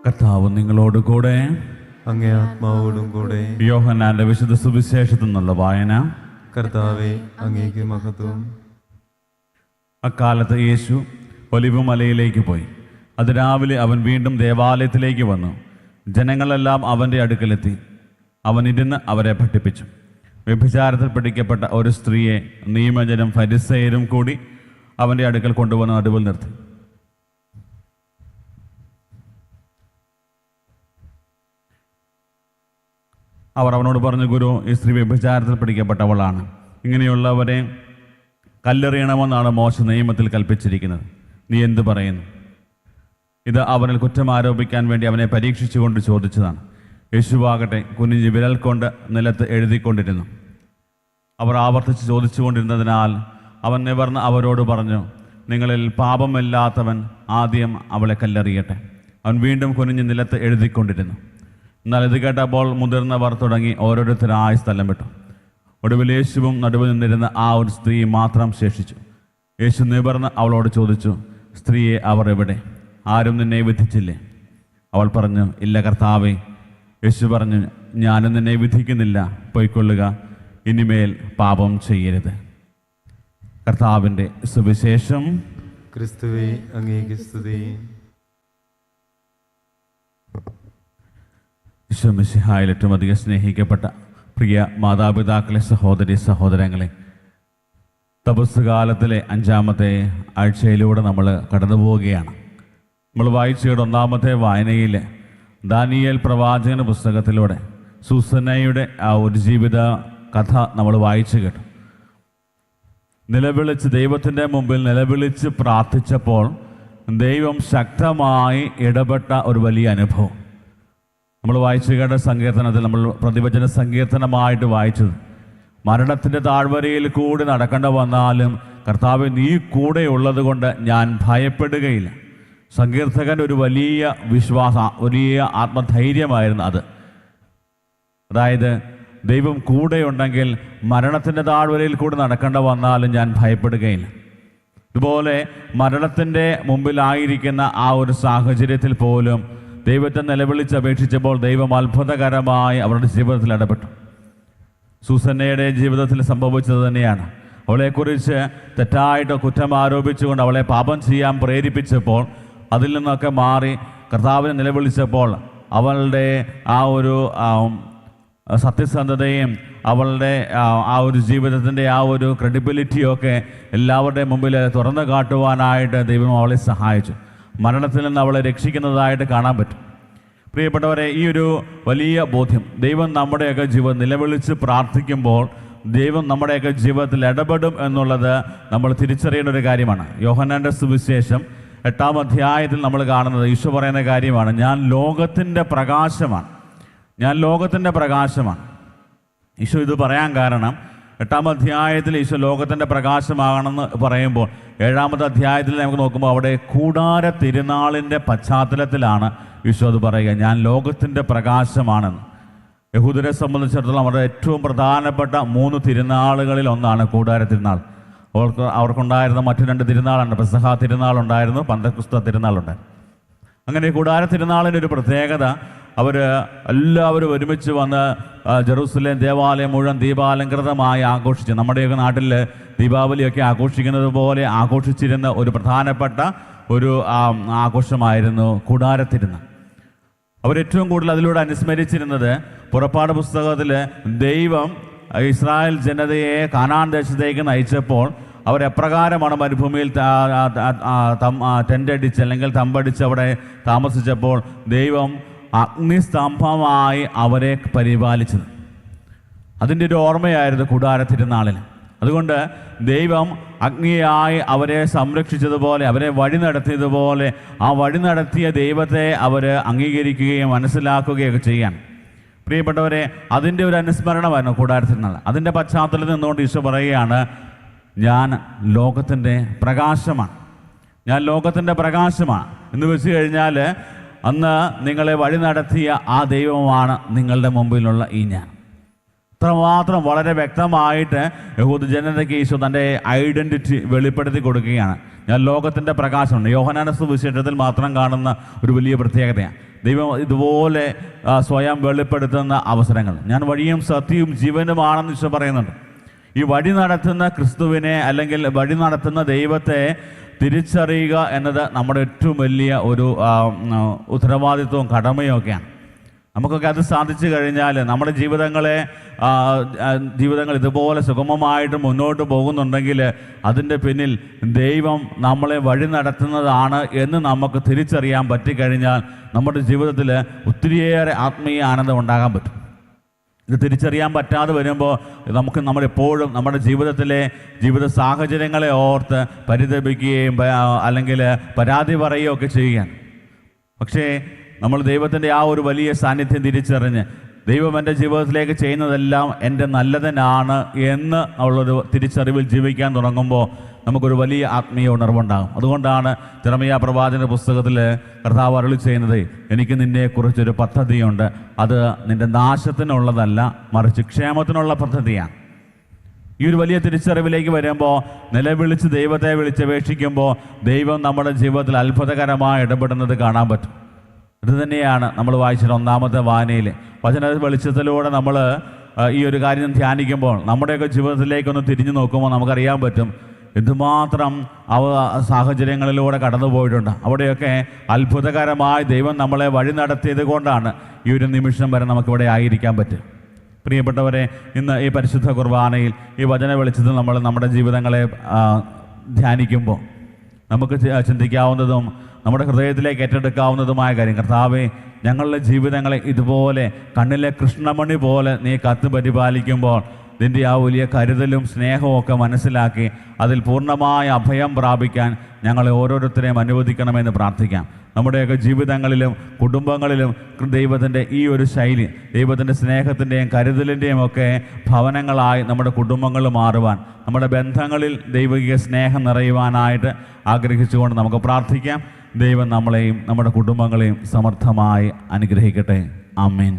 കർത്താവ് നിങ്ങളോട് കൂടെ, അങ്ങേ ആത്മാവോടും കൂടെ. യോഹന്നാന്റെ വിശുദ്ധ സുവിശേഷത്തിൽ നിന്നുള്ള വായന. കർത്താവേ, അങ്ങേക്ക് മഹത്വം. അക്കാലത്ത് യേശു ഒലിവ് മലയിലേക്ക് പോയി. അതിരാവിലെ അവൻ വീണ്ടും ദേവാലയത്തിലേക്ക് വന്നു. ജനങ്ങളെല്ലാം അവൻ്റെ അടുക്കലെത്തി. അവൻ ഇരുന്ന് അവരെ പഠിപ്പിച്ചു. വ്യഭിചാരത്തിൽ പിടിക്കപ്പെട്ട ഒരു സ്ത്രീയെ നിയമജനും ഫരിസേയരും കൂടി അവൻ്റെ അടുക്കൽ കൊണ്ടുവന്ന് നടുവിൽ നിർത്തി. അവർ അവനോട് പറഞ്ഞു, ഗുരു, ഈ സ്ത്രീ വ്യഭിചാരത്തിൽ പിടിക്കപ്പെട്ടവളാണ്. ഇങ്ങനെയുള്ളവരെ കല്ലെറിയണമെന്നാണ് മോശ നിയമത്തിൽ കൽപ്പിച്ചിരിക്കുന്നത്. നീ എന്ത് പറയുന്നു? ഇത് അവനിൽ കുറ്റം ആരോപിക്കാൻ വേണ്ടി അവനെ പരീക്ഷിച്ചുകൊണ്ട് ചോദിച്ചതാണ്. യേശുവാകട്ടെ കുനിഞ്ഞ് വിരൽ കൊണ്ട് നിലത്ത് എഴുതിക്കൊണ്ടിരുന്നു. അവർ ആവർത്തിച്ച് ചോദിച്ചുകൊണ്ടിരുന്നതിനാൽ അവൻ നിവർന്ന് അവരോട് പറഞ്ഞു, നിങ്ങളിൽ പാപമില്ലാത്തവൻ ആദ്യം അവളെ കല്ലെറിയട്ടെ. അവൻ വീണ്ടും കുനിഞ്ഞ് നിലത്ത് എഴുതിക്കൊണ്ടിരുന്നു. എന്നാൽ ഇത് കേട്ടപ്പോൾ മുതിർന്നവർ തുടങ്ങി ഓരോരുത്തരായി സ്ഥലം വിട്ടു. ഒടുവിൽ യേശുവും നടുവിൽ നിന്നിരുന്ന ആ ഒരു സ്ത്രീ മാത്രം ശേഷിച്ചു. യേശു നിവർന്ന് അവളോട് ചോദിച്ചു, സ്ത്രീയെ, അവർ എവിടെ? ആരും നിന്നെ വിധിച്ചില്ലേ? അവൾ പറഞ്ഞു, ഇല്ല കർത്താവേ. യേശു പറഞ്ഞു, ഞാനും നിന്നെ വിധിക്കുന്നില്ല, പൊയ്ക്കൊള്ളുക, ഇനിമേൽ പാപം ചെയ്യരുത്. കർത്താവിൻ്റെ സുവിശേഷം. ക്രിസ്തുവേ, അങ്ങേക്ക് സ്തുതി. ഈശോമിശിഹായിൽ ഏറ്റവും അധികം സ്നേഹിക്കപ്പെട്ട പ്രിയ മാതാപിതാക്കളെ, സഹോദരി സഹോദരങ്ങളെ, തപസ് കാലത്തിലെ 5-ാമത്തെ ആഴ്ചയിലൂടെ നമ്മൾ കടന്നു പോവുകയാണ്. നമ്മൾ വായിച്ചയുടെ 1-ാമത്തെ വായനയിൽ ദാനിയേൽ പ്രവാചകന്റെ പുസ്തകത്തിലൂടെ സൂസന്നയുടെ ആ ഒരു ജീവിത കഥ നമ്മൾ വായിച്ചു കേട്ടു. നിലവിളിച്ച് ദൈവത്തിൻ്റെ മുമ്പിൽ നിലവിളിച്ച് പ്രാർത്ഥിച്ചപ്പോൾ ദൈവം ശക്തമായി ഇടപെട്ട ഒരു വലിയ അനുഭവം നമ്മൾ വായിച്ചു കേട്ട സങ്കീർത്തനത്തിൽ നമ്മൾ പ്രതിവചന സങ്കീർത്തനമായിട്ട് വായിച്ചത്. മരണത്തിൻ്റെ താഴ്വരയിൽ കൂടി നടക്കേണ്ട വന്നാലും കർത്താവ് നീ കൂടെ ഉള്ളത് കൊണ്ട് ഞാൻ ഭയപ്പെടുകയില്ല. സങ്കീർത്തകൻ ഒരു വലിയ വലിയ ആത്മധൈര്യമായിരുന്നു അത്. അതായത് ദൈവം കൂടെയുണ്ടെങ്കിൽ മരണത്തിൻ്റെ താഴ്വരയിൽ കൂടി നടക്കേണ്ട വന്നാലും ഞാൻ ഭയപ്പെടുകയില്ല. ഇതുപോലെ മരണത്തിൻ്റെ മുമ്പിലായിരിക്കുന്ന ആ ഒരു സാഹചര്യത്തിൽ പോലും ദൈവത്തെ നിലവിളിച്ചപേക്ഷിച്ചപ്പോൾ ദൈവം അത്ഭുതകരമായി അവരുടെ ജീവിതത്തിൽ ഇടപെട്ടു. സൂസന്നയുടെ ജീവിതത്തിൽ സംഭവിച്ചത് തന്നെയാണ്. അവളെക്കുറിച്ച് തെറ്റായിട്ട് കുറ്റം ആരോപിച്ചുകൊണ്ട് അവളെ പാപം ചെയ്യാൻ പ്രേരിപ്പിച്ചപ്പോൾ അതിൽ നിന്നൊക്കെ മാറി കർത്താവിനെ നിലവിളിച്ചപ്പോൾ അവളുടെ ആ ഒരു സത്യസന്ധതയും അവളുടെ ആ ഒരു ജീവിതത്തിൻ്റെ ആ ഒരു ക്രെഡിബിലിറ്റിയൊക്കെ എല്ലാവരുടെയും മുമ്പിൽ തുറന്നു കാട്ടുവാനായിട്ട് ദൈവം അവളെ സഹായിച്ചു. മരണത്തിൽ നിന്ന് അവളെ രക്ഷിക്കുന്നതായിട്ട് കാണാൻ പറ്റും. പ്രിയപ്പെട്ടവരെ, ഈ ഒരു വലിയ ബോധ്യം, ദൈവം നമ്മുടെയൊക്കെ ജീവിതം നിലവിളിച്ച് പ്രാർത്ഥിക്കുമ്പോൾ ദൈവം നമ്മുടെയൊക്കെ ജീവിതത്തിൽ ഇടപെടും എന്നുള്ളത് നമ്മൾ തിരിച്ചറിയേണ്ട ഒരു കാര്യമാണ്. യോഹന്നാന്റെ സുവിശേഷം 8-ാം അധ്യായത്തിൽ നമ്മൾ കാണുന്നത് ഈശോ പറയുന്ന കാര്യമാണ്, ഞാൻ ലോകത്തിൻ്റെ പ്രകാശമാണ്, ഞാൻ ലോകത്തിൻ്റെ പ്രകാശമാണ്. ഈശോ ഇത് പറയാൻ കാരണം 8-ാം അധ്യായത്തിൽ ഈശോ ലോകത്തിൻ്റെ പ്രകാശമാകണമെന്ന് പറയുമ്പോൾ 7-ാമത്തെ അധ്യായത്തിൽ നമുക്ക് നോക്കുമ്പോൾ അവിടെ കൂടാര തിരുനാളിൻ്റെ പശ്ചാത്തലത്തിലാണ് ഈശോ അത് പറയുക, ഞാൻ ലോകത്തിൻ്റെ പ്രകാശമാണെന്ന്. യഹൂദരെ സംബന്ധിച്ചിടത്തോളം അവരുടെ ഏറ്റവും പ്രധാനപ്പെട്ട 3 തിരുനാളുകളിൽ ഒന്നാണ് കൂടാര തിരുനാൾ. അവർക്കുണ്ടായിരുന്ന മറ്റു 2 തിരുനാളുണ്ട്. പെസഹ തിരുനാളുണ്ടായിരുന്നു, പന്തക്കുസ്ത തിരുനാളുണ്ടായിരുന്നു. അങ്ങനെ കൂടാര തിരുനാളിൻ്റെ ഒരു പ്രത്യേകത, എല്ലാവരും ഒരുമിച്ച് വന്ന് ജെറൂസലേം ദേവാലയം മുഴുവൻ ദീപാലങ്കൃതമായി ആഘോഷിച്ചു. നമ്മുടെയൊക്കെ നാട്ടിൽ ദീപാവലിയൊക്കെ ആഘോഷിക്കുന്നത് പോലെ ആഘോഷിച്ചിരുന്ന ഒരു പ്രധാനപ്പെട്ട ഒരു ആഘോഷമായിരുന്നു കൂടാര തിരുനാൾ. അവരേറ്റവും കൂടുതൽ അതിലൂടെ അനുസ്മരിച്ചിരുന്നത് പുറപ്പാട് പുസ്തകത്തിൽ ദൈവം ഇസ്രായേൽ ജനതയെ കാനാൻ ദേശത്തേക്ക് നയിച്ചപ്പോൾ അവരെപ്രകാരമാണ് മരുഭൂമിയിൽ ടെൻ്റടിച്ച് അല്ലെങ്കിൽ തമ്പടിച്ച് അവിടെ താമസിച്ചപ്പോൾ ദൈവം അഗ്നിസ്തംഭമായി അവരെ പരിപാലിച്ചത്. അതിൻ്റെ ഒരു ഓർമ്മയായിരുന്നു കൂടാര തിരുനാളിൽ. അതുകൊണ്ട് ദൈവം അഗ്നിയായി അവരെ സംരക്ഷിച്ചതുപോലെ, അവരെ വഴി നടത്തിയതുപോലെ ആ വഴി നടത്തിയ ദൈവത്തെ അവർ അംഗീകരിക്കുകയും മനസ്സിലാക്കുകയൊക്കെ ചെയ്യാൻ. പ്രിയപ്പെട്ടവരെ, അതിൻ്റെ ഒരു അനുസ്മരണമായിരുന്നു കൂടാര തിരുനാൾ. അതിൻ്റെ പശ്ചാത്തലത്തിൽ നിന്നുകൊണ്ട് ഈശോ പറയുകയാണ്, ഞാൻ ലോകത്തിൻ്റെ പ്രകാശമാണ്, ഞാൻ ലോകത്തിൻ്റെ പ്രകാശമാണ് എന്ന് വെച്ച് കഴിഞ്ഞാൽ അന്ന് നിങ്ങളെ വഴി നടത്തിയ ആ ദൈവമാണ് നിങ്ങളുടെ മുമ്പിലുള്ള ഈ ഞാൻ. അത്രമാത്രം വളരെ വ്യക്തമായിട്ട് യഹൂദ ജനതയ്ക്ക് ഈശോ തൻ്റെ ഐഡൻറ്റിറ്റി വെളിപ്പെടുത്തി കൊടുക്കുകയാണ്. ഞാൻ ലോകത്തിൻ്റെ പ്രകാശമാണ്. യോഹന്നാന്റെ സുവിശേഷത്തിൽ മാത്രം കാണുന്ന ഒരു വലിയ പ്രത്യേകതയാണ്. ദൈവം ഇതുപോലെ സ്വയം വെളിപ്പെടുത്തുന്ന അവസരങ്ങൾ. ഞാൻ വഴിയും സത്യവും ജീവനുമാണെന്ന് ഈശോ പറയുന്നുണ്ട്. ഈ വഴി നടത്തുന്ന ക്രിസ്തുവിനെ അല്ലെങ്കിൽ വഴി നടത്തുന്ന ദൈവത്തെ തിരിച്ചറിയുക എന്നത് നമ്മുടെ ഏറ്റവും വലിയ ഒരു ഉത്തരവാദിത്വവും കടമയും ഒക്കെയാണ്. നമുക്കൊക്കെ അത് സാധിച്ചു കഴിഞ്ഞാൽ നമ്മുടെ ജീവിതങ്ങൾ ഇതുപോലെ സുഗമമായിട്ട് മുന്നോട്ട് പോകുന്നുണ്ടെങ്കിൽ അതിൻ്റെ പിന്നിൽ ദൈവം നമ്മളെ വഴി നടത്തുന്നതാണ് എന്ന് നമുക്ക് തിരിച്ചറിയാൻ പറ്റിക്കഴിഞ്ഞാൽ നമ്മുടെ ജീവിതത്തിൽ ഒത്തിരിയേറെ ആത്മീയ ആനന്ദം ഉണ്ടാകാൻ പറ്റും. ഇത് തിരിച്ചറിയാൻ പറ്റാതെ വരുമ്പോൾ നമ്മളെപ്പോഴും നമ്മുടെ ജീവിത സാഹചര്യങ്ങളെ ഓർത്ത് പരിതപിക്കുകയും അല്ലെങ്കിൽ പരാതി പറയുകയും ഒക്കെ ചെയ്യുകയാണ്. പക്ഷേ നമ്മൾ ദൈവത്തിൻ്റെ ആ ഒരു വലിയ സാന്നിധ്യം തിരിച്ചറിഞ്ഞ് ദൈവം എൻ്റെ ജീവിതത്തിലേക്ക് ചെയ്യുന്നതെല്ലാം എൻ്റെ നല്ലതിനാണ് എന്ന് ഉള്ളൊരു തിരിച്ചറിവിൽ ജീവിക്കാൻ തുടങ്ങുമ്പോൾ നമുക്കൊരു വലിയ ആത്മീയ ഉണർവുണ്ടാകും. അതുകൊണ്ടാണ് ജെറമ്യാ പ്രവാചകന്റെ പുസ്തകത്തിൽ കർത്താവ് അരുളി ചെയ്യുന്നത്, എനിക്ക് നിന്നെക്കുറിച്ചൊരു പദ്ധതിയുണ്ട്, അത് നിൻ്റെ നാശത്തിനുള്ളതല്ല, മറിച്ച് ക്ഷേമത്തിനുള്ള പദ്ധതിയാണ്. ഈ ഒരു വലിയ തിരിച്ചറിവിലേക്ക് വരുമ്പോൾ, നിലവിളിച്ച് ദൈവത്തെ വിളിച്ചപേക്ഷിക്കുമ്പോൾ ദൈവം നമ്മുടെ ജീവിതത്തിൽ അത്ഭുതകരമായി ഇടപെടുന്നത് കാണാൻ പറ്റും. ഇത് തന്നെയാണ് നമ്മൾ വായിച്ചത് ഒന്നാമത്തെ വായനയിൽ. വചന വെളിച്ചത്തിലൂടെ നമ്മൾ ഈ ഒരു കാര്യം ധ്യാനിക്കുമ്പോൾ നമ്മുടെയൊക്കെ ജീവിതത്തിലേക്കൊന്ന് തിരിഞ്ഞു നോക്കുമ്പോൾ നമുക്കറിയാൻ പറ്റും എന്തുമാത്രം സാഹചര്യങ്ങളിലൂടെ കടന്നു പോയിട്ടുണ്ട്. അവിടെയൊക്കെ അത്ഭുതകരമായി ദൈവം നമ്മളെ വഴി നടത്തിയത് കൊണ്ടാണ് ഈ ഒരു നിമിഷം വരെ നമുക്കിവിടെ ആയിരിക്കാൻ പറ്റും. പ്രിയപ്പെട്ടവരെ, ഇന്ന് ഈ പരിശുദ്ധ കുർബാനയിൽ ഈ വചന വെളിച്ചത്തിൽ നമ്മൾ നമ്മുടെ ജീവിതങ്ങളെ ധ്യാനിക്കുമ്പോൾ നമുക്ക് ചിന്തിക്കാവുന്നതും നമ്മുടെ ഹൃദയത്തിലേക്ക് ഏറ്റെടുക്കാവുന്നതുമായ കാര്യം, കർത്താവേ, ഞങ്ങളുടെ ജീവിതങ്ങളെ ഇതുപോലെ കണ്ണിലെ കൃഷ്ണമണി പോലെ നീ കത്ത് പരിപാലിക്കുമ്പോൾ നിൻ്റെ ആ വലിയ കരുതലും സ്നേഹവും ഒക്കെ മനസ്സിലാക്കി അതിൽ പൂർണ്ണമായ അഭയം പ്രാപിക്കാൻ ഞങ്ങളെ ഓരോരുത്തരെയും അനുവദിക്കണമെന്ന് പ്രാർത്ഥിക്കാം. നമ്മുടെയൊക്കെ ജീവിതങ്ങളിലും കുടുംബങ്ങളിലും ദൈവത്തിൻ്റെ ഈ ഒരു ശൈലി, ദൈവത്തിൻ്റെ സ്നേഹത്തിൻ്റെയും കരുതലിൻ്റെയും ഒക്കെ ഭവനങ്ങളായി നമ്മുടെ കുടുംബങ്ങൾ മാറുവാൻ, നമ്മുടെ ബന്ധങ്ങളിൽ ദൈവിക സ്നേഹം നിറയുവാനായിട്ട് ആഗ്രഹിച്ചുകൊണ്ട് നമുക്ക് പ്രാർത്ഥിക്കാം. ദൈവം നമ്മളെയും നമ്മുടെ കുടുംബങ്ങളെയും സമർത്ഥമായി അനുഗ്രഹിക്കട്ടെ. ആമേൻ.